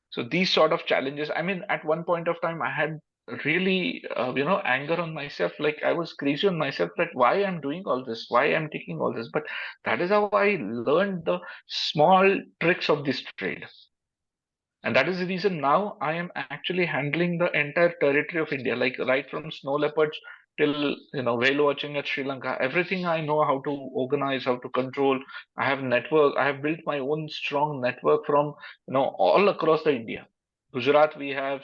Speaker 2: So these sort of challenges, I mean, at one point of time, I had really, anger on myself. Like I was crazy on myself that why I'm doing all this, why I'm taking all this. But that is how I learned the small tricks of this trade. And that is the reason now I am actually handling the entire territory of India, like right from snow leopards till whale watching at Sri Lanka. Everything I know how to organize, how to control. I have network. I have built my own strong network from all across the India. Gujarat, we have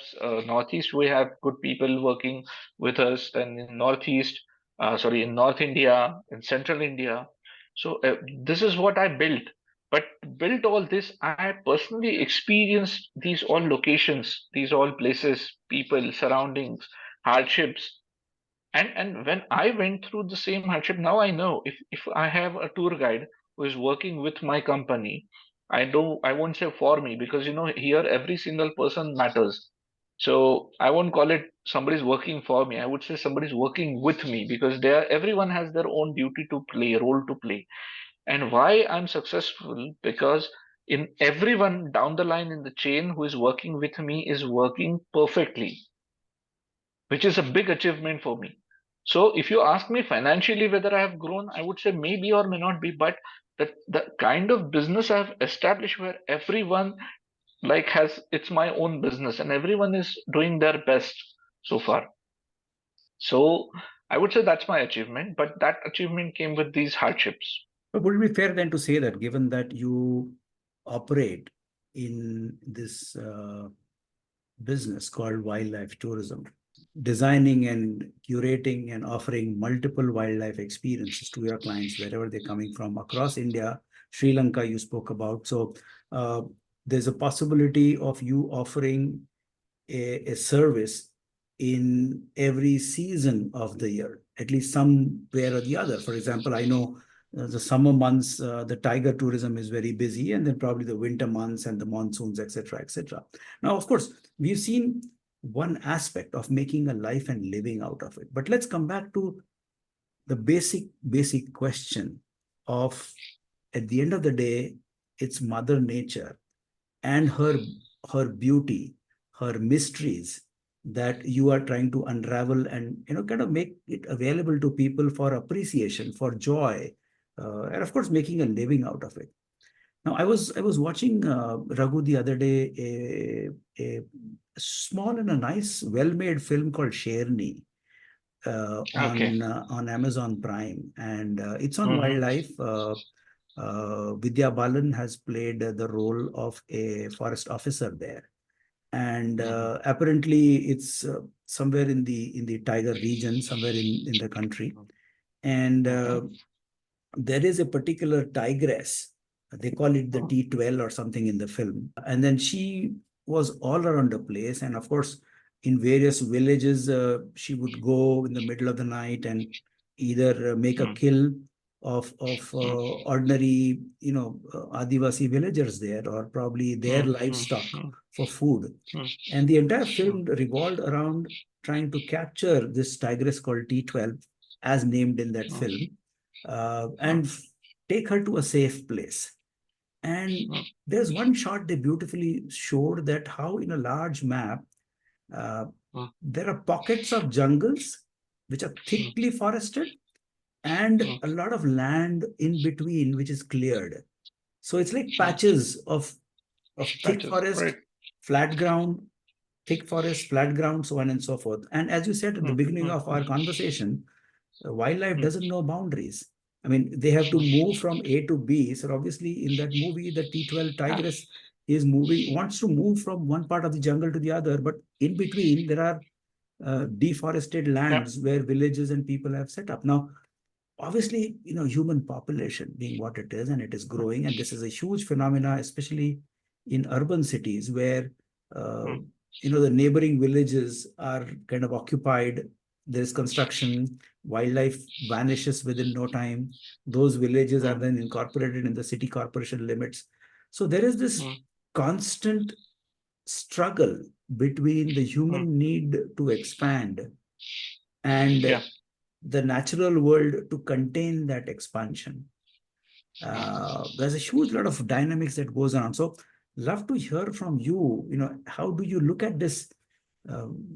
Speaker 2: Northeast, we have good people working with us. Then in Northeast, sorry, in North India, in Central India. So this is what I built. But built all this, I personally experienced these all locations, these all places, people, surroundings, hardships. And when I went through the same hardship, now I know if I have a tour guide who is working with my company, I won't say for me, because here every single person matters. So I won't call it somebody's working for me. I would say somebody's working with me, because everyone has their own duty to play, role to play. And why I'm successful, because in everyone down the line in the chain who is working with me is working perfectly, which is a big achievement for me. So if you ask me financially whether I have grown, I would say maybe or may not be, but the kind of business I've established where everyone like has it's my own business and everyone is doing their best so far. So I would say that's my achievement, but that achievement came with these hardships.
Speaker 1: But would it be fair then to say that given that you operate in this business called wildlife tourism, designing and curating and offering multiple wildlife experiences to your clients wherever they're coming from across India, Sri Lanka, you spoke about. So uh, there's a possibility of you offering a service in every season of the year, at least somewhere or the other. For example, I know the summer months, the tiger tourism is very busy, and then probably the winter months and the monsoons, etc., etc. Now, of course, we've seen one aspect of making a life and living out of it. But let's come back to the basic question of, at the end of the day, it's Mother Nature and her beauty, her mysteries that you are trying to unravel and kind of make it available to people for appreciation, for joy, and of course making a living out of it. Now, I was watching Raghu the other day, a small and a nice, well-made film called Sherni
Speaker 2: Okay.
Speaker 1: on Amazon Prime, and it's on
Speaker 2: Mm-hmm.
Speaker 1: wildlife. Vidya Balan has played the role of a forest officer there, and
Speaker 2: Mm-hmm.
Speaker 1: apparently it's somewhere in the tiger region, somewhere in the country, and
Speaker 2: Mm-hmm.
Speaker 1: there is a particular tigress. They call it the T12 or something in the film. And then she was all around the place. And of course, in various villages, she would go in the middle of the night and either make a kill of ordinary, Adivasi villagers there, or probably their livestock for food. And the entire film revolved around trying to capture this tigress called T12, as named in that film, and take her to a safe place. And there's one shot they beautifully showed that how in a large map, uh, there are pockets of jungles which are thickly forested and a lot of land in between which is cleared. So it's like patches of thick
Speaker 2: Patches,
Speaker 1: forest,
Speaker 2: right?
Speaker 1: flat ground, thick forest, flat ground, so on and so forth. And as you said at the beginning of our conversation, wildlife doesn't know boundaries. I mean, they have to move from A to B. So obviously, in that movie, the T12 tigress is moving, wants to move from one part of the jungle to the other, but in between there are deforested
Speaker 2: Yeah.
Speaker 1: lands where villages and people have set up. Now, obviously, human population being what it is, and it is growing, and this is a huge phenomena, especially in urban cities where uh, the neighboring villages are kind of occupied. There's construction, wildlife vanishes within no time. Those villages are then incorporated in the city corporation limits. So there is this constant struggle between the human need to expand and
Speaker 2: Yeah.
Speaker 1: the natural world to contain that expansion. There's a huge lot of dynamics that goes on. So, love to hear from you. How do you look at this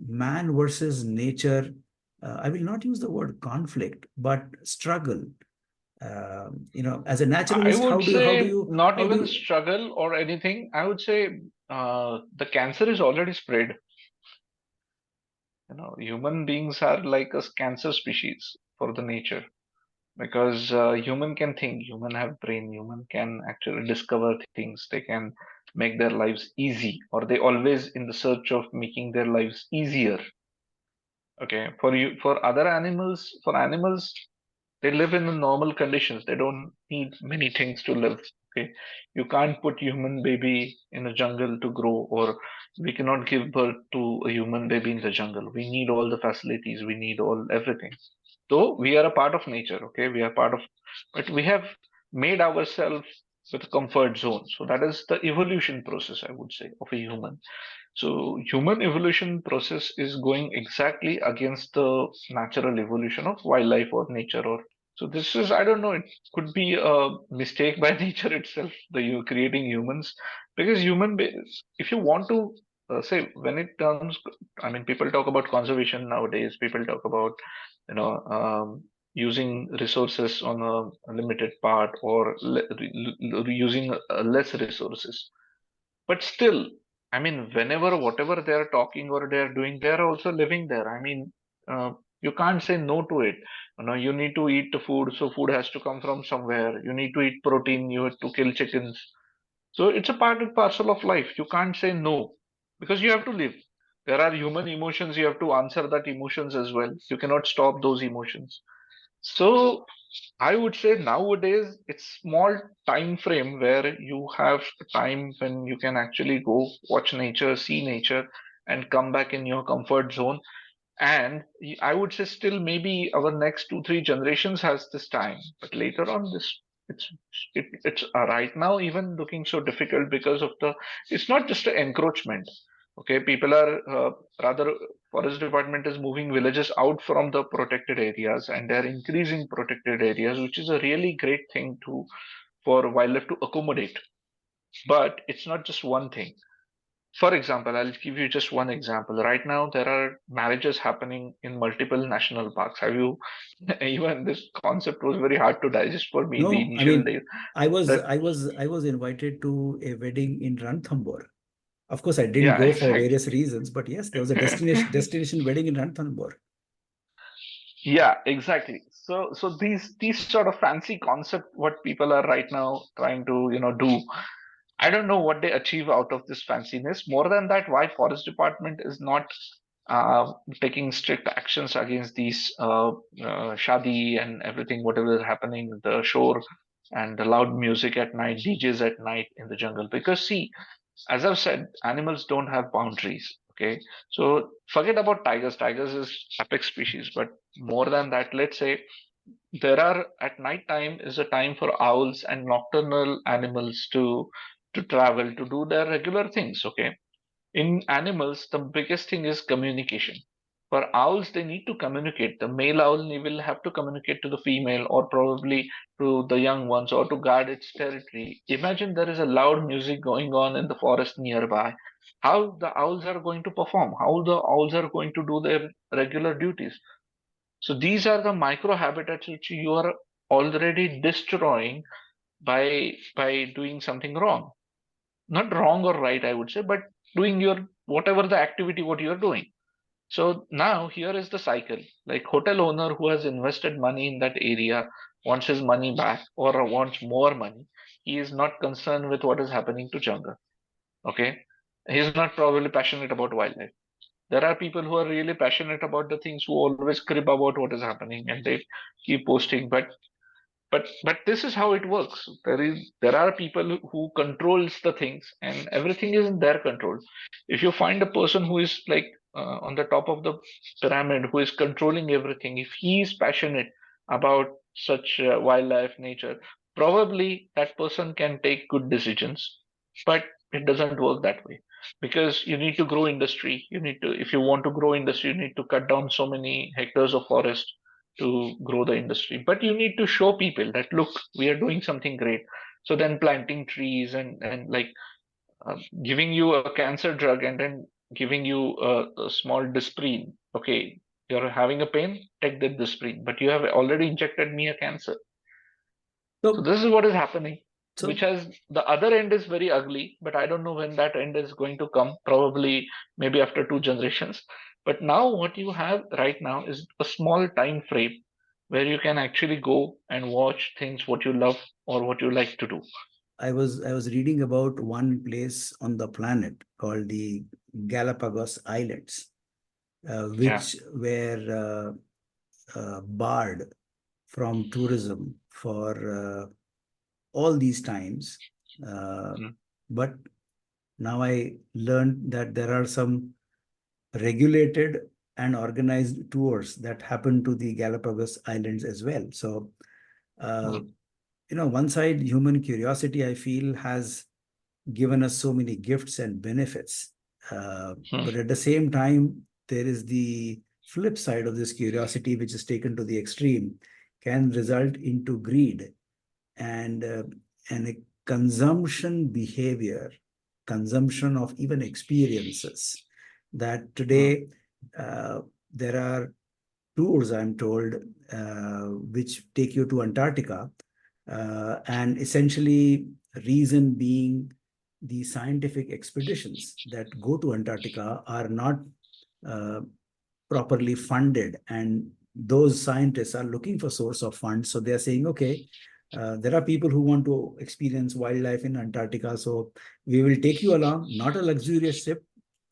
Speaker 1: man versus nature? I will not use the word conflict, but struggle. As a
Speaker 2: I
Speaker 1: naturalist,
Speaker 2: would
Speaker 1: how do
Speaker 2: say
Speaker 1: you
Speaker 2: not
Speaker 1: how do
Speaker 2: even
Speaker 1: you
Speaker 2: struggle or anything. I would say the cancer is already spread. Human beings are like a cancer species for the nature, because human can think, human have brain, human can actually discover things, they can make their lives easy, or they always in the search of making their lives easier. Okay, for other animals, for animals, they live in the normal conditions. They don't need many things to live. Okay, you can't put human baby in a jungle to grow, or we cannot give birth to a human baby in the jungle. We need all the facilities. We need all everything. Though we are a part of nature. Okay, we are part of, but we have made ourselves with a comfort zone. So that is the evolution process, I would say, of a human. So human evolution process is going exactly against the natural evolution of wildlife or nature. Or so this is, I don't know, it could be a mistake by nature itself, the you creating humans, because if you want to say when it comes, I mean, people talk about conservation nowadays. People talk about using resources on a limited part, or using less resources, but still, I mean, whenever whatever they are talking or they are doing, they are also living there. I mean, you can't say no to it. You need to eat the food, so food has to come from somewhere. You need to eat protein, you have to kill chickens. So it's a part and parcel of life. You can't say no because you have to live. There are human emotions, you have to answer that emotions as well. You cannot stop those emotions. So I would say nowadays it's small time frame where you have time when you can actually go watch nature, see nature, and come back in your comfort zone. And I would say still maybe our next 2 3 generations has this time, but later on it's it's right now even looking so difficult because of the, it's not just an encroachment. Okay, people are rather, forest department is moving villages out from the protected areas and they're increasing protected areas, which is a really great thing to for wildlife to accommodate. But it's not just one thing. For example, I'll give you just one example. Right now, there are marriages happening in multiple national parks. Have you, even this concept was very hard to digest for me the
Speaker 1: No, I
Speaker 2: initial
Speaker 1: mean,
Speaker 2: day.
Speaker 1: I
Speaker 2: That,
Speaker 1: I was I was invited to a wedding in Ranthambore. Of course, I didn't
Speaker 2: yeah,
Speaker 1: go for
Speaker 2: exactly.
Speaker 1: various reasons, but yes, there was a destination wedding in Ranthambore.
Speaker 2: Yeah, exactly. So these sort of fancy concept what people are right now trying to do. I don't know what they achieve out of this fanciness. More than that, why forest department is not uh, taking strict actions against these shadi and everything, whatever is happening, the shore and the loud music at night, DJs at night in the jungle. Because see, as I've said, animals don't have boundaries. Okay, so forget about tigers. Tigers is apex species, but more than that, let's say there are at night time is a time for owls and nocturnal animals to travel to do their regular things. Okay, in animals, the biggest thing is communication. For owls, they need to communicate. The male owl will have to communicate to the female, or probably to the young ones, or to guard its territory. Imagine there is a loud music going on in the forest nearby. How the owls are going to perform? How the owls are going to do their regular duties? So these are the micro habitats which you are already destroying by doing something wrong. Not wrong or right, I would say, but doing your whatever the activity what you're doing. So now here is the cycle. Like hotel owner who has invested money in that area wants his money back or wants more money. He is not concerned with what is happening to jungle. Okay. He's not probably passionate about wildlife. There are people who are really passionate about the things who always crib about what is happening and they keep posting. But this is how it works. There are people who controls the things and everything is in their control. If you find a person who is like on the top of the pyramid who is controlling everything, if he is passionate about such wildlife nature, probably that person can take good decisions. But it doesn't work that way, because you need to grow industry. You need to, if you want to grow industry, you need to cut down so many hectares of forest to grow the industry. But you need to show people that look, we are doing something great. So then planting trees and like giving you a cancer drug and then giving you a small disprin. Okay, you're having a pain, take that disprin, but you have already injected me a cancer. So
Speaker 1: So,
Speaker 2: this is what is happening, which
Speaker 1: so
Speaker 2: has the other end is very ugly, but I don't know when that end is going to come. Probably maybe after 2 generations. But now what you have right now is a small time frame where you can actually go and watch things what you love or what you like to do.
Speaker 1: I was reading about one place on the planet called the Galapagos Islands,
Speaker 2: Yeah.
Speaker 1: which were barred from tourism for all these times. Uh,
Speaker 2: Mm,
Speaker 1: but now I learned that there are some regulated and organized tours that happen to the Galapagos Islands as well. So, uh,
Speaker 2: mm,
Speaker 1: one side, human curiosity, I feel, has given us so many gifts and benefits.
Speaker 2: mm,
Speaker 1: But at the same time, there is the flip side of this curiosity, which is taken to the extreme, can result into greed and and a consumption behavior, consumption of even experiences. That
Speaker 2: mm,
Speaker 1: today uh, there are tours, I'm told, which take you to Antarctica, and essentially, reason being, the scientific expeditions that go to Antarctica are not uh, properly funded, and those scientists are looking for source of funds. So they are saying, okay, there are people who want to experience wildlife in Antarctica, so we will take you along, not a luxurious ship,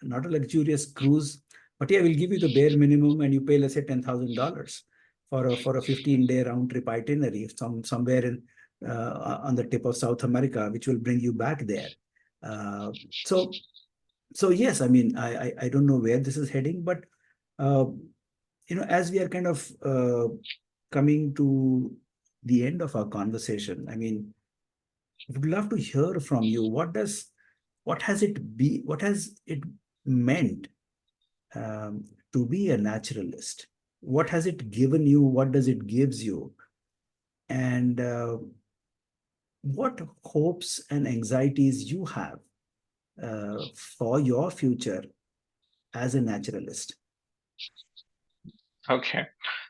Speaker 1: not a luxurious cruise, but yeah, we'll give you the bare minimum, and you pay, let's say, $10,000 for a 15-day round trip itinerary, somewhere in on the tip of South America, which will bring you back there. Uh, so so yes, I mean, I don't know where this is heading, but uh, as we are kind of coming to the end of our conversation, I mean, would love to hear from you. What has it meant to be a naturalist? What has it given you? What does it gives you? And what hopes and anxieties you have for your future as a naturalist?
Speaker 2: okay.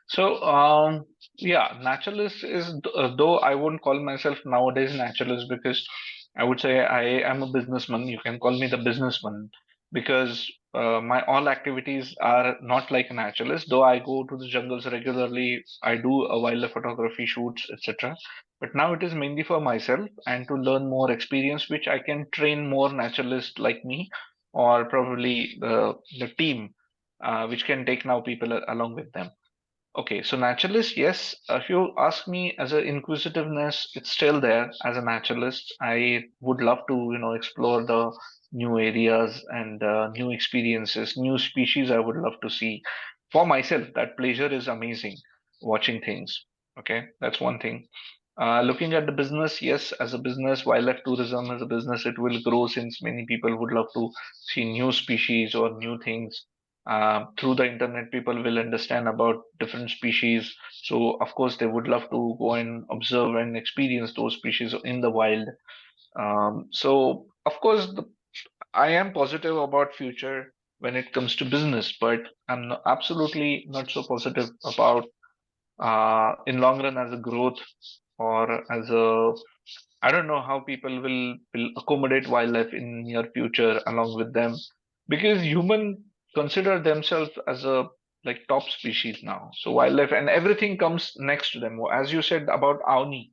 Speaker 2: So, yeah, naturalist is, though I wouldn't call myself nowadays naturalist because I would say I am a businessman. You can call me the businessman because my all activities are not like a naturalist. Though I go to the jungles regularly, I do a wildlife photography shoots, etc. But now it is mainly for myself and to learn more experience, which I can train more naturalists like me, or probably the team, which can take now people along with them. Okay, so naturalist, yes. If you ask me as a inquisitiveness, it's still there as a naturalist. I would love to, explore the new areas and new experiences, new species I would love to see for myself. That pleasure is amazing watching things. Okay, that's one thing. Looking at the business, yes, as a business, wildlife tourism as a business, it will grow since many people would love to see new species or new things. Through the internet, people will understand about different species. So, of course, they would love to go and observe and experience those species in the wild. So, of course, I am positive about future when it comes to business, but I'm absolutely not so positive about in long run as a growth or as a I don't know how people will accommodate wildlife in near future along with them because human consider themselves as a like top species now. So wildlife and everything comes next to them. As you said about Auni,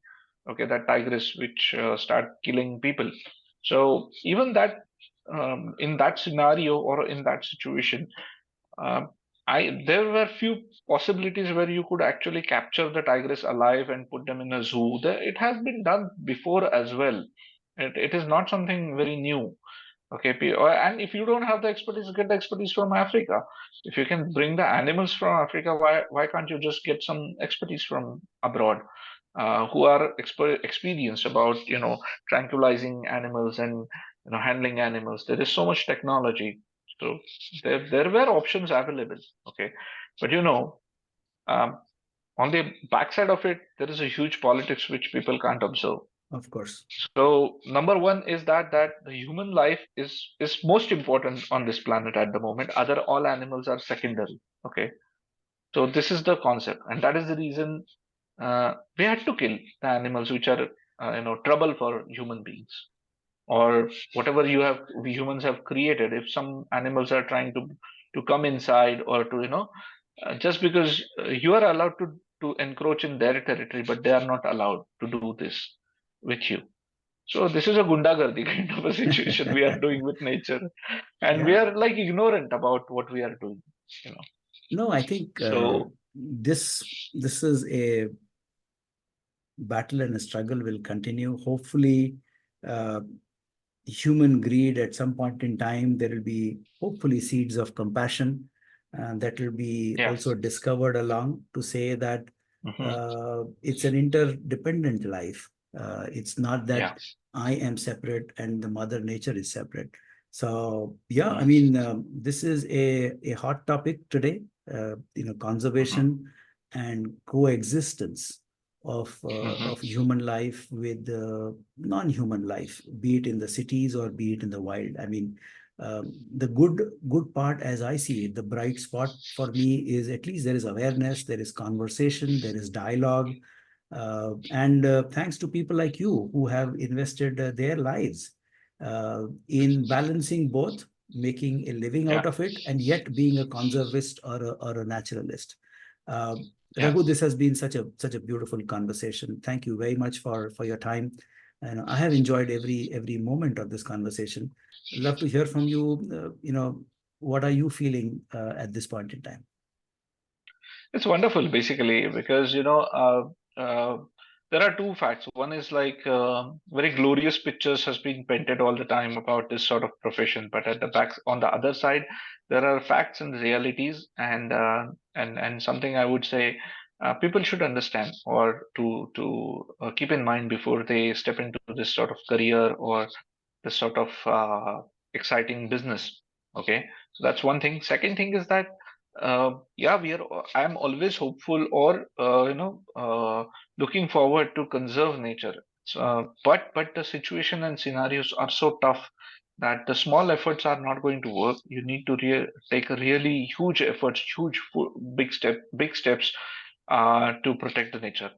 Speaker 2: okay, that tigress which start killing people. So even that in that scenario or in that situation, um, I there were few possibilities where you could actually capture the tigress alive and put them in a zoo. It has been done before as well. It is not something very new. Okay, and if you don't have the expertise, get the expertise from Africa. If you can bring the animals from Africa, why can't you just get some expertise from abroad, who are experienced about tranquilizing animals and handling animals? There is so much technology, so there were options available. Okay, but um, on the backside of it, there is a huge politics which people can't observe.
Speaker 1: Of course.
Speaker 2: So number one is that the human life is most important on this planet at the moment. Other all animals are secondary. Okay, so this is the concept, and that is the reason we had to kill the animals which are trouble for human beings or whatever we humans have created. If some animals are trying to to come inside, or to, just because you are allowed to encroach in their territory, but they are not allowed to do this with you. So this is a gundagardi kind of a situation we are doing with nature, and we
Speaker 1: Yeah.
Speaker 2: are like ignorant about what we are doing, you know.
Speaker 1: No, I think
Speaker 2: So
Speaker 1: this is a battle and a struggle will continue. Hopefully, uh, human greed at some point in time, there will be hopefully seeds of compassion that will be
Speaker 2: yeah,
Speaker 1: also discovered along to say that
Speaker 2: hmm,
Speaker 1: it's an interdependent life. It's not that
Speaker 2: yeah,
Speaker 1: I am separate and the mother nature is separate. So yeah, I
Speaker 2: hmm,
Speaker 1: mean, this is a hot topic today.
Speaker 2: hmm,
Speaker 1: Conservation and coexistence
Speaker 2: hmm,
Speaker 1: of human life with non-human life, be it in the cities or be it in the wild. I mean, the good part, as I see it, the bright spot for me is at least there is awareness, there is conversation, there is dialogue, and thanks to people like you who have invested their lives in balancing both, making a living out
Speaker 2: yeah,
Speaker 1: of it, and yet being a conservist or a naturalist. Uh,
Speaker 2: yeah.
Speaker 1: Raghu, this has been such a beautiful conversation. Thank you very much for your time, and I have enjoyed every moment of this conversation. I'd love to hear from you. What are you feeling at this point in time?
Speaker 2: It's wonderful, basically, because there are two facts. One is like very glorious pictures has been painted all the time about this sort of profession, but at the back, on the other side, there are facts and realities, and something I would say people should understand, or to keep in mind before they step into this sort of career, or this sort of exciting business. Okay, so that's one thing. Second thing is that yeah, I'm always hopeful, or looking forward to conserve nature. But the situation and scenarios are so tough that the small efforts are not going to work. You need to take a really huge efforts, big steps to protect the nature.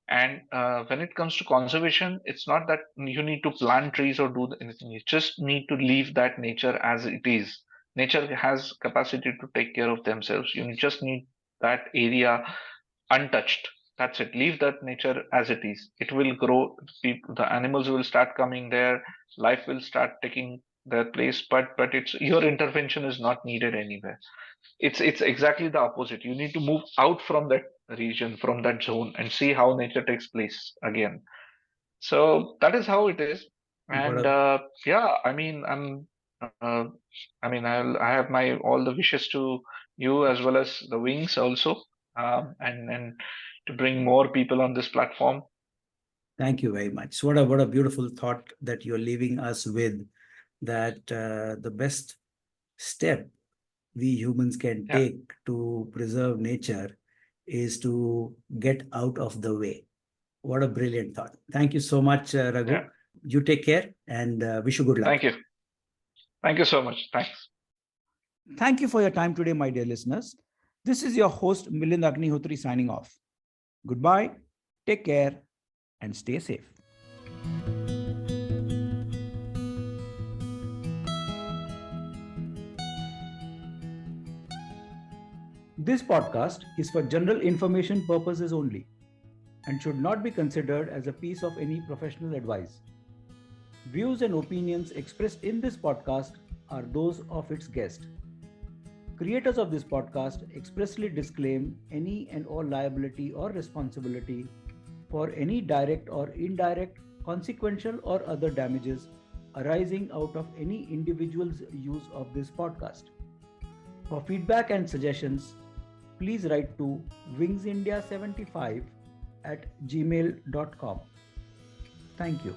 Speaker 2: And when it comes to conservation, it's not that you need to plant trees or do anything. You just need to leave that nature as it is. Nature has capacity to take care of themselves. You just need that area untouched. That's it. Leave that nature as it is. It will grow. The animals will start coming there. Life will start taking their place. But it's your intervention is not needed anywhere. It's exactly the opposite. You need to move out from that region, from that zone, and see how nature takes place again. So that is how it is.
Speaker 1: What
Speaker 2: And
Speaker 1: a
Speaker 2: yeah, I mean, uh, I have my all the wishes to you, as well as the wings also, and to bring more people on this platform.
Speaker 1: Thank you very much. What a beautiful thought that you're leaving us with. That the best step we humans can
Speaker 2: Yeah,
Speaker 1: take to preserve nature is to get out of the way. What a brilliant thought. Thank you so much,
Speaker 2: yeah.
Speaker 1: Raghu. You take care and wish you good
Speaker 2: Thank
Speaker 1: luck.
Speaker 2: you. Thank you so much. Thanks.
Speaker 1: Thank you for your time today, my dear listeners. This is your host, Milind Agnihotri, signing off. Goodbye, take care, and stay safe. This podcast is for general information purposes only and should not be considered as a piece of any professional advice. Views and opinions expressed in this podcast are those of its guest. Creators of this podcast expressly disclaim any and all liability or responsibility for any direct or indirect, consequential, or other damages arising out of any individual's use of this podcast. For feedback and suggestions, please write to wingsindia75 at gmail.com. Thank you.